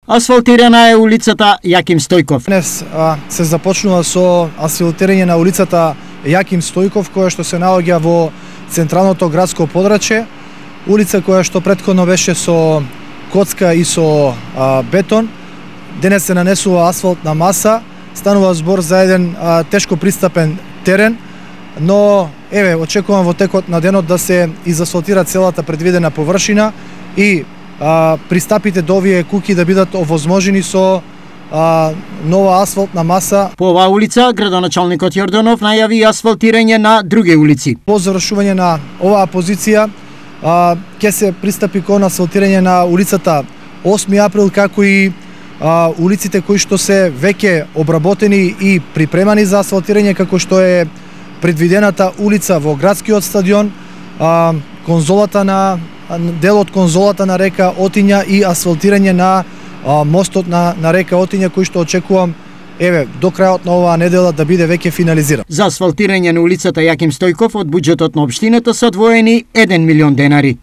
Асфалтирана е улицата Јаким Стојков. Днес се започнува со асфалтирање на улицата Јаким Стојков, која што се наоѓа во централното градско подрачје, улица која што претходно беше со коцка и со бетон. Денес се нанесува асфалтна маса, станува збор за еден тешко пристапен терен, но очекувам во текот на денот да се изасфалтира целата предвидена површина и пристапите до овие куќи да бидат овозможени со нова асфалтна маса. По оваа улица, градоначалникот Јорданов најави асфалтирање на други улици. По завршување на оваа позиција ќе се пристапи кон асфалтирање на улицата 8 април, како и улиците кои што се веќе обработени и припремани за асфалтирање, како што е предвидената улица во градскиот стадион, конзолата на делот конзолата на река Отиња и асфалтирање на мостот на река Отиња, кој што очекувам до крајот на оваа недела да биде веќе финализиран. За асфалтирање на улицата Јаким Стојков од буџетот на општината се одвоени 1 милион денари.